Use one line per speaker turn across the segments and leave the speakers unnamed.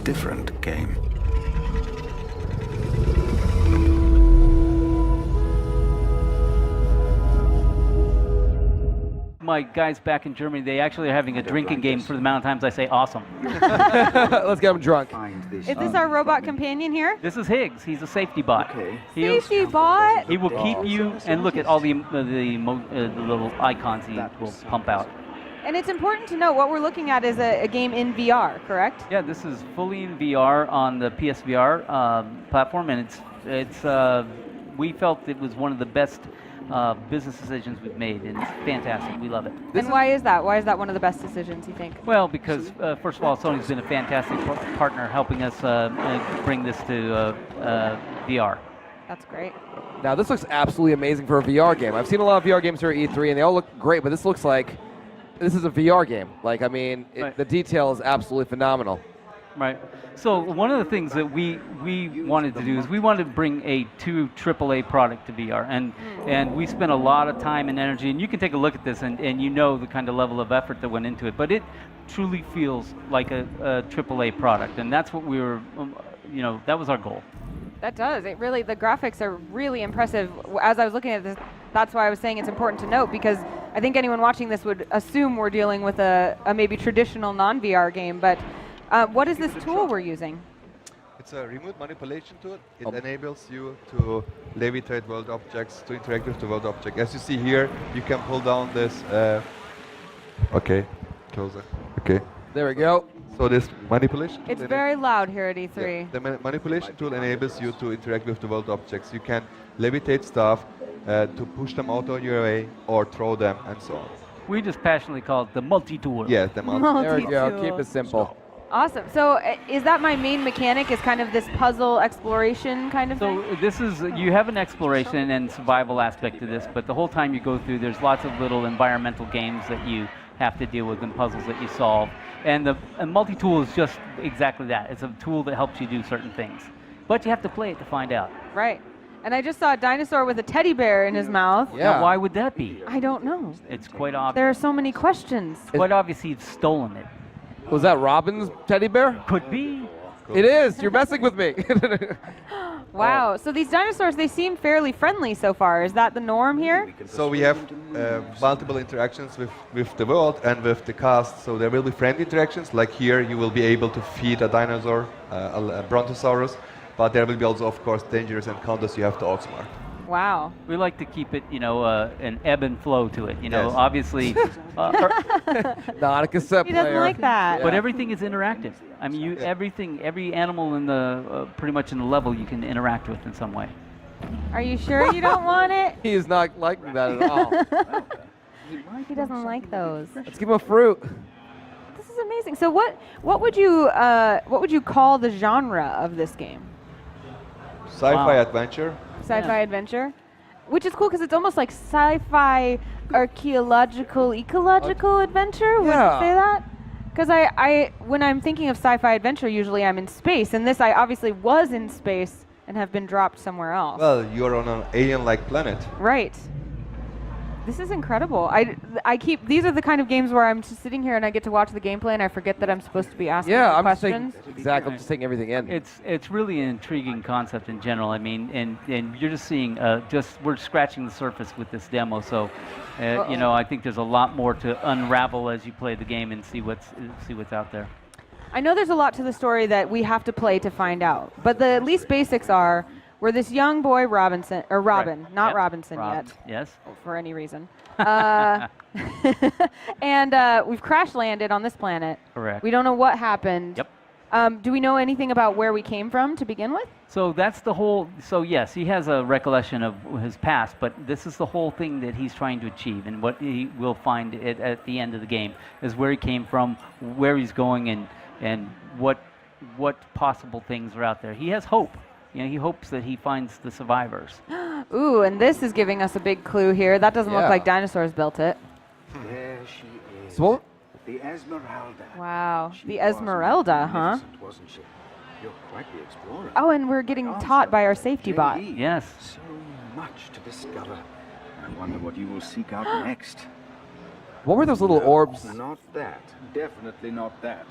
different game.
My guys back in Germany, they actually are having a drinking game for the amount of times I say awesome.
Let's get him drunk.
Is this our robot companion here?
This is Higgs. He's a safety bot.
Safety bot?
He will keep you, and look at all the little icons he will pump out.
And it's important to note what we're looking at is a game in VR, correct?
Yeah, this is fully in VR on the PSVR platform, and we felt it was one of the best business decisions we've made, and it's fantastic. We love it.
And why is that? Why is that one of the best decisions, you think?
Well, because first of all, Sony's been a fantastic partner helping us bring this to VR.
That's great.
Now, this looks absolutely amazing for a VR game. I've seen a lot of VR games here at E3, and they all look great, but this looks like this is a VR game. Like, I mean, the detail is absolutely phenomenal.
Right. So one of the things that we wanted to do is we wanted to bring a AAA product to VR, and we spent a lot of time and energy, and you can take a look at this and you know the kind of level of effort that went into it, but it truly feels like a AAA product, and that's what we were, that was our goal.
That does. It really, the graphics are really impressive. As I was looking at this, that's why I was saying it's important to note, because I think anyone watching this would assume we're dealing with a maybe traditional non-VR game, but what is this tool we're using?
It's a remote manipulation tool. It enables you to levitate world objects, to interact with the world object. As you see here, you can pull down this. Okay, closer. Okay.
There we go.
So this manipulation tool.
It's very loud here at E3.
Yeah, the manipulation tool enables you to interact with the world objects. You can levitate stuff, to push them out of your way, or throw them, and so on.
We just passionately call it the multi-tool.
Yes, the multi-tool.
There we go. Keep it simple.
Awesome. So is that my main mechanic, is kind of this puzzle exploration kind of thing?
So this is, you have an exploration and survival aspect to this, but the whole time you go through, there's lots of little environmental games that you have to deal with and puzzles that you solve. And the multi-tool is just exactly that. It's a tool that helps you do certain things. But you have to play it to find out.
Right. And I just saw a dinosaur with a teddy bear in his mouth.
Yeah.
Now, why would that be?
I don't know.
It's quite obvious.
There are so many questions.
It's quite obvious he's stolen it.
Was that Robin's teddy bear?
Could be.
It is. You're messing with me.
Wow. So these dinosaurs, they seem fairly friendly so far. Is that the norm here?
So we have multiple interactions with the world and with the cast. So there will be friendly interactions, like here you will be able to feed a dinosaur, a brontosaurus, but there will be also, of course, dangerous encounters you have to outsmart.
Wow.
We like to keep it, an ebb and flow to it.
Yes.
Obviously.
Not a cassette
He
player.
doesn't like that.
But everything is interactive. I mean, every animal in the pretty much in the level you can interact with in some way.
Are you sure you don't want it?
He is not liking that at all.
He doesn't like those.
Let's give him a fruit.
This is amazing. So what would you call the genre of this game?
Sci-fi adventure.
Sci-fi adventure, which is cool because it's almost like sci-fi archaeological ecological adventure. Would you say that? Because I when I'm thinking of sci-fi adventure, usually I'm in space, and this I obviously was in space and have been dropped somewhere else.
Well, you're on an alien-like planet.
Right. This is incredible. These are the kind of games where I'm just sitting here and I get to watch the gameplay and I forget that I'm supposed to be asking questions.
Exactly, I'm just taking everything in.
It's really an intriguing concept in general. I mean, and you're just seeing we're scratching the surface with this demo. So, I think there's a lot more to unravel as you play the game and see what's out there.
I know there's a lot to the story that we have to play to find out, but the at least basics are. We're this young boy, Robin,
Right.
not
Yep.
Robinson
Robin.
yet.
Yes.
For any reason. And we've crash landed on this planet.
Correct.
We don't know what happened.
Yep.
Do we know anything about where we came from to begin with?
So that's the whole. So yes, he has a recollection of his past, but this is the whole thing that he's trying to achieve, and what he will find at the end of the game is where he came from, where he's going, and what possible things are out there. He has hope. He hopes that he finds the survivors.
Ooh, and this is giving us a big clue here. That doesn't look like dinosaurs built it.
There she is.
So,
The Esmeralda.
Wow.
She
The
was
Esmeralda, huh?
magnificent, wasn't she? You're quite the explorer.
Oh, and we're getting taught by our safety bot.
Indeed.
Yes.
So much to discover. I wonder what you will seek out next.
what were those little orbs?
Not that. Definitely not that.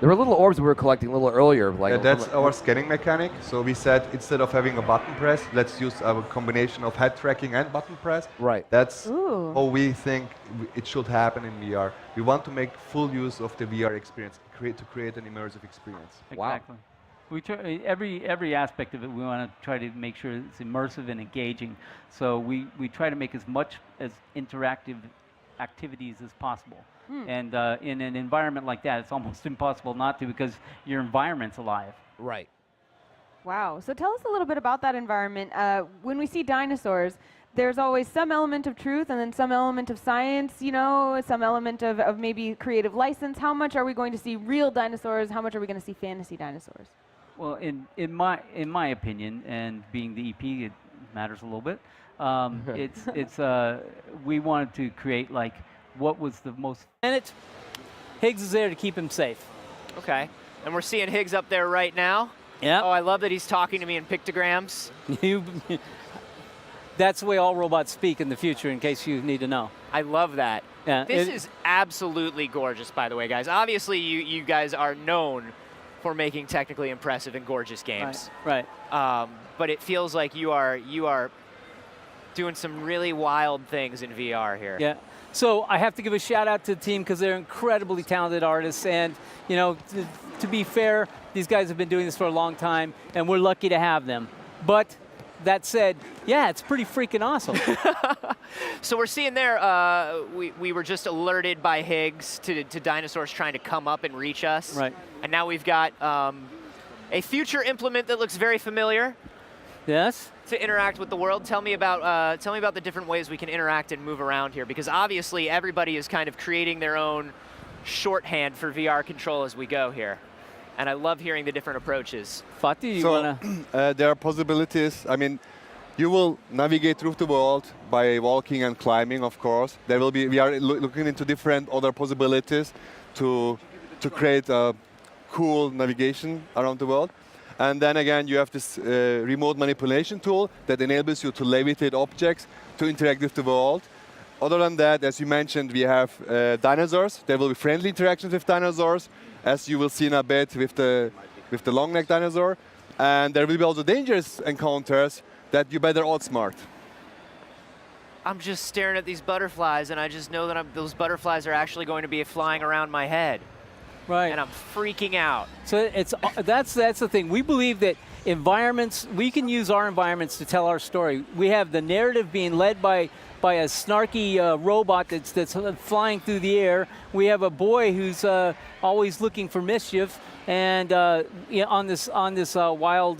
There were little orbs we were collecting a little earlier. Like
That's our scanning mechanic. So we said instead of having a button press, let's use a combination of head tracking and button press.
Right.
That's
Ooh.
how we think it should happen in VR. We want to make full use of the VR experience, to create an immersive experience.
Exactly. We try, every aspect of it, we want to try to make sure it's immersive and engaging. So we try to make as much as interactive activities as possible. And in an environment like that, it's almost impossible not to, because your environment's alive.
Right.
Wow. So tell us a little bit about that environment. When we see dinosaurs, there's always some element of truth and then some element of science, you know, some element of maybe creative license. How much are we going to see real dinosaurs? How much are we going to see fantasy dinosaurs?
Well, in my opinion, and being the EP, it matters a little bit. We wanted to create like what was the most.
And Higgs is there to keep him safe.
Okay. And we're seeing Higgs up there right now.
Yeah.
Oh, I love that he's talking to me in pictograms.
That's the way all robots speak in the future, in case you need to know.
I love that.
Yeah,
This is absolutely gorgeous, by the way, guys. Obviously, you guys are known for making technically impressive and gorgeous games.
Right.
But it feels like you are doing some really wild things in VR here.
Yeah. So I have to give a shout out to the team because they're incredibly talented artists, and you know, to be fair, these guys have been doing this for a long time, and we're lucky to have them. But that said, yeah, it's pretty freaking awesome.
So we're seeing there, we were just alerted by Higgs to dinosaurs trying to come up and reach us.
Right.
And now we've got a future implement that looks very familiar.
Yes.
To interact with the world. Tell me about the different ways we can interact and move around here, because obviously everybody is kind of creating their own shorthand for VR control as we go here. And I love hearing the different approaches.
Fatih, you wanna?
There are possibilities. I mean, you will navigate through the world by walking and climbing, of course. There will be. We are looking into different other possibilities to create a cool navigation around the world. And then again, you have this remote manipulation tool that enables you to levitate objects to interact with the world. Other than that, as you mentioned, we have dinosaurs. There will be friendly interactions with dinosaurs, as you will see in a bit with the long-necked dinosaur. And there will be also dangerous encounters that you better outsmart.
I'm just staring at these butterflies, and I just know that those butterflies are actually going to be flying around my head.
Right.
And I'm freaking out.
So that's the thing. We believe that environments, we can use our environments to tell our story. We have the narrative being led by a snarky robot that's flying through the air. We have a boy who's always looking for mischief, and on this wild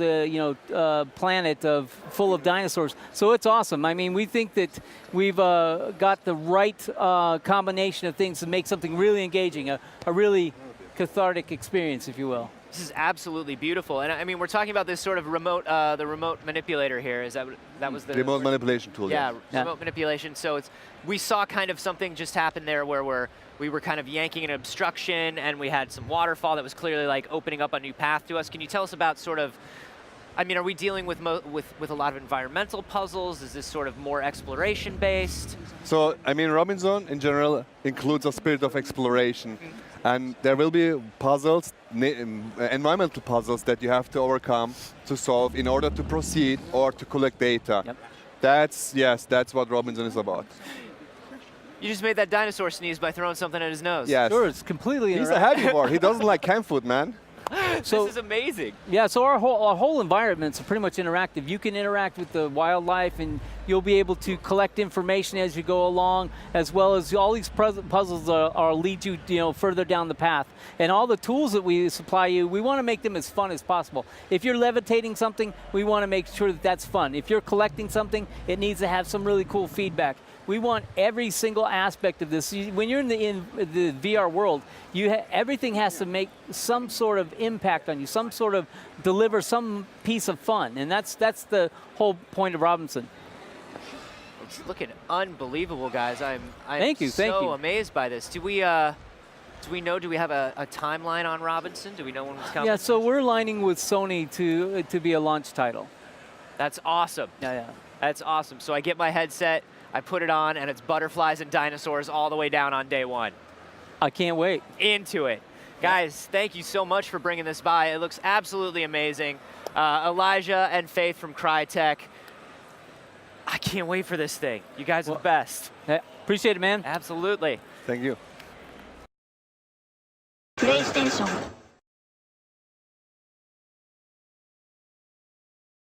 planet full of dinosaurs. So it's awesome. I mean, we think that we've got the right combination of things to make something really engaging, a really cathartic experience, if you will.
This is absolutely beautiful, and I mean, we're talking about this sort of remote, the remote manipulator here. Is that was the
remote manipulation tool?
Yeah, remote manipulation. So we saw kind of something just happen there where we were kind of yanking an obstruction, and we had some waterfall that was clearly like opening up a new path to us. Can you tell us about sort of? I mean, are we dealing with a lot of environmental puzzles? Is this sort of more exploration based?
So I mean, Robinson in general includes a spirit of exploration. And there will be puzzles, environmental puzzles that you have to overcome to solve in order to proceed or to collect data.
Yep.
That's what Robinson is about.
You just made that dinosaur sneeze by throwing something at his nose.
Yes.
Sure, it's completely
He's a herbivore. He doesn't like canned food, man.
So,
this is amazing.
Yeah, so our whole environment's pretty much interactive. You can interact with the wildlife, and you'll be able to collect information as you go along, as well as all these puzzles are lead you further down the path. And all the tools that we supply you, we want to make them as fun as possible. If you're levitating something, we want to make sure that that's fun. If you're collecting something, it needs to have some really cool feedback. We want every single aspect of this. When you're in the VR world, everything has to make some sort of impact on you, some sort of deliver some piece of fun, and that's the whole point of Robinson.
It's looking unbelievable, guys. I'm
Thank you.
so amazed by this. Do we have a timeline on Robinson? Do we know when it's coming?
Yeah, so we're lining with Sony to be a launch title.
That's awesome.
Yeah.
That's awesome. So I get my headset, I put it on, and it's butterflies and dinosaurs all the way down on day one.
I can't wait.
Into it. Guys, thank you so much for bringing this by. It looks absolutely amazing. Elijah and Faith from Crytek. I can't wait for this thing. You guys are the best.
Appreciate it, man.
Absolutely.
Thank you.
PlayStation